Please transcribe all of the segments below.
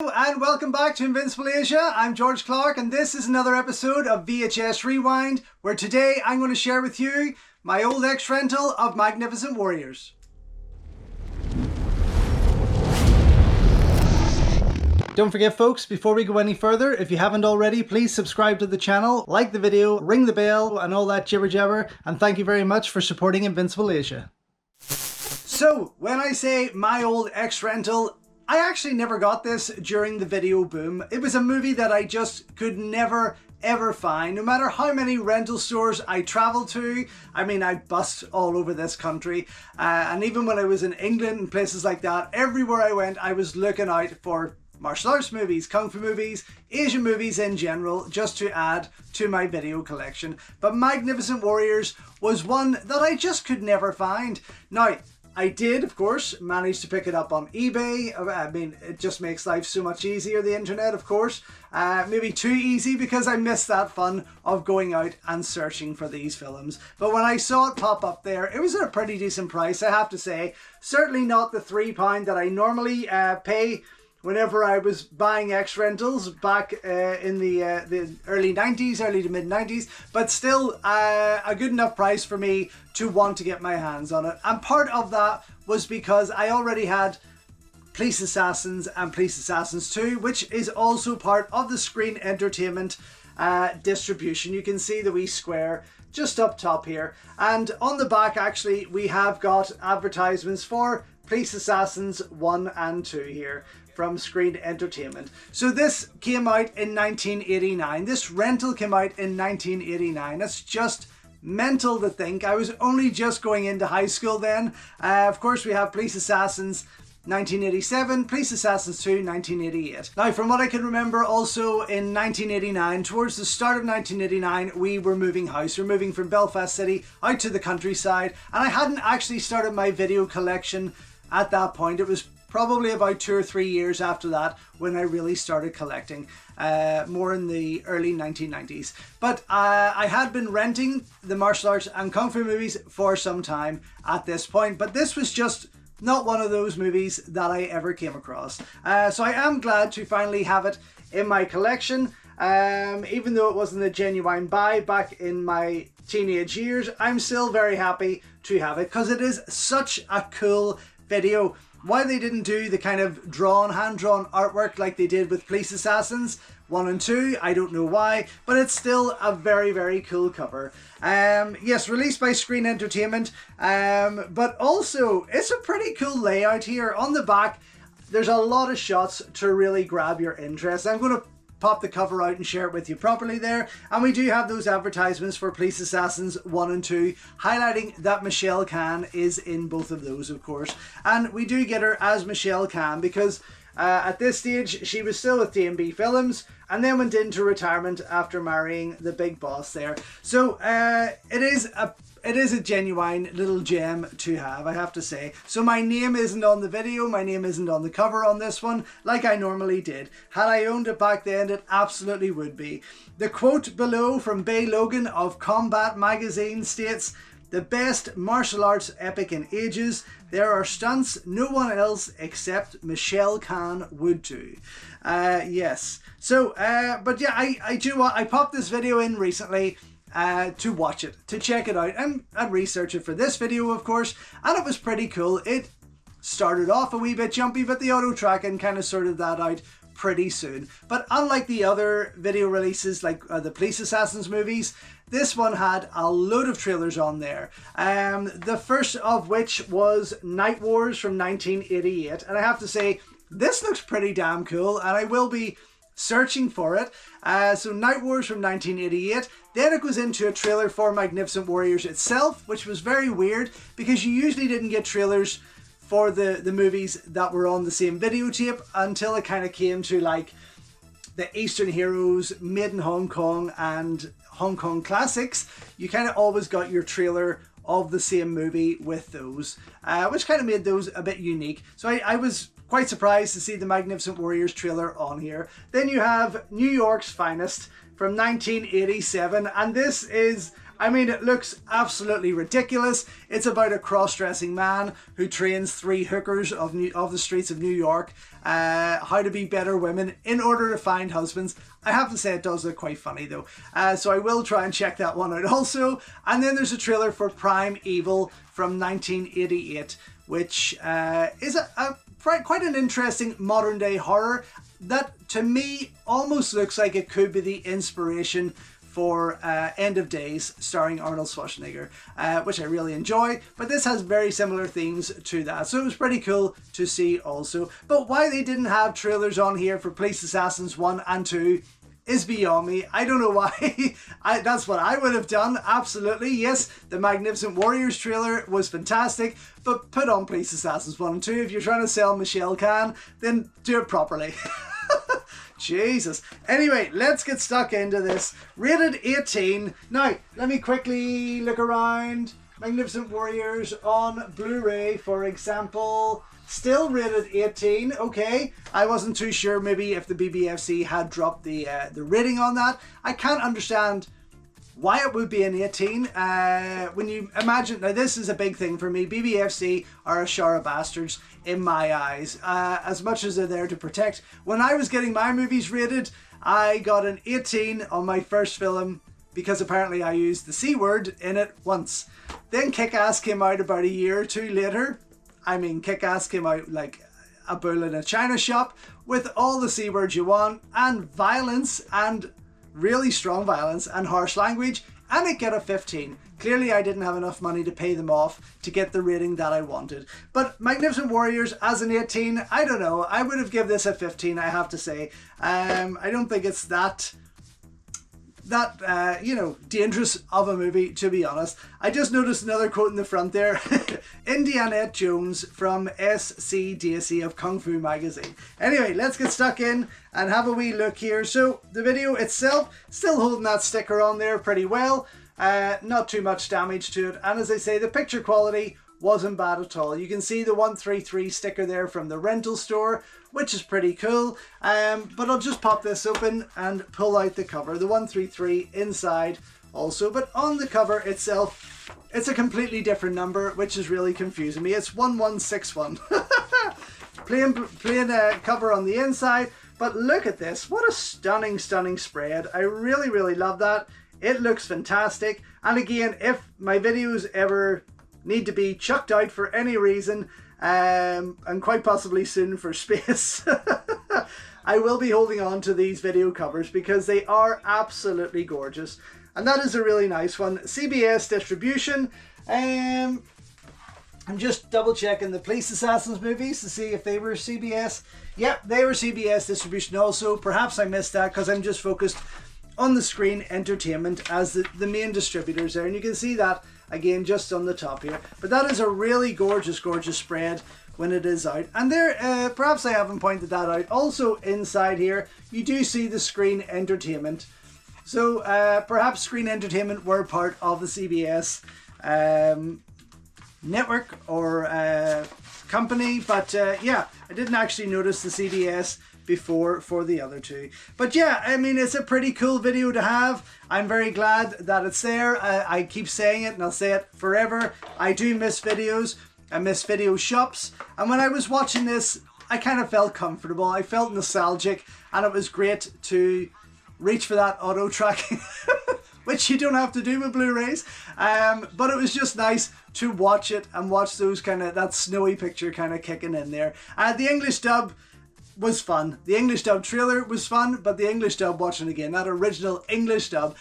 And welcome back to Invincible Asia. I'm George Clark and this is another episode of VHS Rewind, where today I'm going to share with you my old ex-rental of Magnificent Warriors. Don't forget folks, before we go any further, if you haven't already, please subscribe to the channel, like the video, ring the bell and all that jibber jabber, and thank you very much for supporting Invincible Asia. So, when I say my old ex-rental, I actually never got this during the video boom. It was a movie that I just could never ever find, no matter how many rental stores I traveled to. I mean, I bust all over this country, and even when I was in England and places like that, everywhere I went I was looking out for martial arts movies, kung fu movies, Asian movies in general, just to add to my video collection. But Magnificent Warriors was one that I just could never find. Now, I did, of course, manage to pick it up on eBay. I mean, it just makes life so much easier, the internet, of course. Maybe too easy because I missed that fun of going out and searching for these films. But when I saw it pop up there, it was at a pretty decent price, I have to say. Certainly not the £3 that I normally pay whenever I was buying ex-rentals back in the early 90s, early to mid 90s, but still a good enough price for me to want to get my hands on it. And part of that was because I already had Police Assassins and Police Assassins 2, which is also part of the Screen Entertainment distribution. You can see the wee square just up top here. And on the back, actually, we have got advertisements for Police Assassins 1 and 2 here from Screen Entertainment. So this came out in 1989. This rental came out in 1989. That's just mental to think. I was only just going into high school then. Of course, we have Police Assassins 1987, Police Assassins 2, 1988. Now, from what I can remember, also in 1989, towards the start of 1989, we were moving house. We were moving from Belfast City out to the countryside, and I hadn't actually started my video collection at that point. It was probably about 2 or 3 years after that when I really started collecting, more in the early 1990s. But I had been renting the martial arts and kung fu movies for some time at this point, but this was just not one of those movies that I ever came across. So I am glad to finally have it in my collection. Even though it wasn't a genuine buy back in my teenage years, I'm still very happy to have it because it is such a cool video. Why they didn't do the kind of hand-drawn artwork like they did with Police Assassins 1 and 2, I don't know why, but it's still a very, very cool cover. Yes, released by Screen Entertainment, but also it's a pretty cool layout here. On the back, there's a lot of shots to really grab your interest. I'm going to pop the cover out and share it with you properly there. And we do have those advertisements for Police Assassins 1 and 2, highlighting that Michelle Khan is in both of those, of course. And we do get her as Michelle Khan because at this stage she was still with D&B Films and then went into retirement after marrying the big boss there. So it is a genuine little gem to have, I have to say. So my name isn't on the video, my name isn't on the cover on this one, like I normally did. Had I owned it back then, it absolutely would be. The quote below from Bay Logan of Combat Magazine states, "The best martial arts epic in ages. There are stunts no one else except Michelle Khan would do." Yes. So, but yeah, I popped this video in recently to watch it, to check it out and research it for this video, of course, and it was pretty cool. It started off a wee bit jumpy, but the auto tracking kind of sorted that out pretty soon. But unlike the other video releases like the Police Assassins movies, this one had a load of trailers on there. The first of which was Night Wars from 1988, and I have to say this looks pretty damn cool, and I will be searching for it. So Night Wars from 1988. Then it goes into a trailer for Magnificent Warriors itself, which was very weird because you usually didn't get trailers for the movies that were on the same videotape until it kind of came to like the Eastern Heroes, Made in Hong Kong and Hong Kong Classics. You kind of always got your trailer of the same movie with those, which kind of made those a bit unique. So I was quite surprised to see the Magnificent Warriors trailer on here. Then you have New York's Finest from 1987, and this is I mean, it looks absolutely ridiculous. It's about a cross-dressing man who trains 3 hookers of the streets of New York how to be better women in order to find husbands. I have to say it does look quite funny though. So I will try and check that one out also. And then there's a trailer for Prime Evil from 1988, which is quite an interesting modern day horror that to me almost looks like it could be the inspiration for End of Days starring Arnold Schwarzenegger, which I really enjoy, but this has very similar themes to that, so it was pretty cool to see also. But why they didn't have trailers on here for Police Assassins 1 and 2 is beyond me. I don't know why. That's what I would have done, absolutely. Yes, the Magnificent Warriors trailer was fantastic, but put on Police Assassins 1 and 2. If you're trying to sell Michelle Khan, then do it properly. Jesus. Anyway, let's get stuck into this. Rated 18. Now, let me quickly look around. Magnificent Warriors on Blu-ray, for example. Still rated 18. Okay. I wasn't too sure maybe if the BBFC had dropped the rating on that. I can't understand why it would be an 18 when you imagine, now this is a big thing for me, BBFC are a shower of bastards in my eyes, as much as they're there to protect. When I was getting my movies rated, I got an 18 on my first film because apparently I used the C word in it once. Then Kick-Ass came out about a year or two later. I mean, Kick-Ass came out like a bull in a china shop with all the C words you want and violence and really strong violence and harsh language, and it got a 15. Clearly I didn't have enough money to pay them off to get the rating that I wanted. But Magnificent Warriors as an 18, I don't know. I would have given this a 15, I have to say. I don't think it's that you know, dangerous of a movie, to be honest. I just noticed another quote in the front there. Indianette Jones from SC Daisy of Kung Fu magazine. Anyway, let's get stuck in and have a wee look here. So the video itself, still holding that sticker on there pretty well. Not too much damage to it. And as I say, the picture quality wasn't bad at all. You can see the 133 sticker there from the rental store, which is pretty cool. But I'll just pop this open and pull out the cover. The 133 inside also, but on the cover itself, it's a completely different number, which is really confusing me. It's 1161. plain cover on the inside, but look at this. What a stunning spread. I really love that. It looks fantastic. And again, if my videos ever need to be chucked out for any reason, and quite possibly soon for space, I will be holding on to these video covers because they are absolutely gorgeous. And that is a really nice one. CBS distribution. I'm just double checking the Police Assassins movies to see if they were CBS. Yep, they were CBS distribution also. Perhaps I missed that because I'm just focused on the Screen Entertainment as the main distributors there. And you can see that again just on the top here. But that is a really gorgeous spread when it is out. And there, perhaps I haven't pointed that out. Also inside here, you do see the Screen Entertainment. So perhaps Screen Entertainment were part of the CBS network or company. But yeah, I didn't actually notice the CBS before for the other two. But yeah, I mean, it's a pretty cool video to have. I'm very glad that it's there. I keep saying it and I'll say it forever. I do miss videos. I miss video shops. And when I was watching this, I kind of felt comfortable. I felt nostalgic, and it was great to reach for that auto tracking, which you don't have to do with Blu-rays. But it was just nice to watch it and watch those that snowy picture kicking in there. The English dub was fun. The English dub trailer was fun, but the English dub watching again, that original English dub,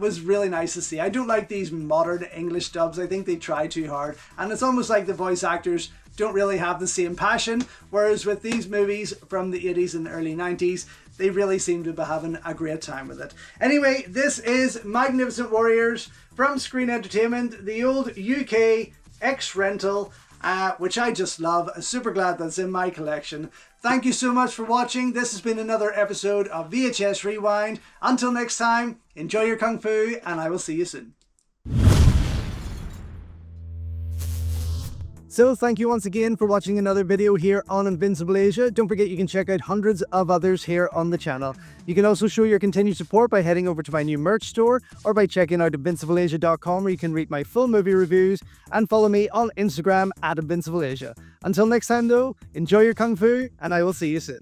was really nice to see. I don't like these modern English dubs. I think they try too hard, and it's almost like the voice actors don't really have the same passion, whereas with these movies from the 80s and early 90s, they really seem to be having a great time with it. Anyway, this is Magnificent Warriors from Screen Entertainment, the old UK X-Rental, which I just love. I'm super glad that's in my collection. Thank you so much for watching. This has been another episode of VHS Rewind. Until next time, enjoy your Kung Fu, and I will see you soon. So thank you once again for watching another video here on Invincible Asia. Don't forget you can check out hundreds of others here on the channel. You can also show your continued support by heading over to my new merch store or by checking out invincibleasia.com, where you can read my full movie reviews and follow me on Instagram at Invincible Asia. Until next time though, enjoy your Kung Fu and I will see you soon.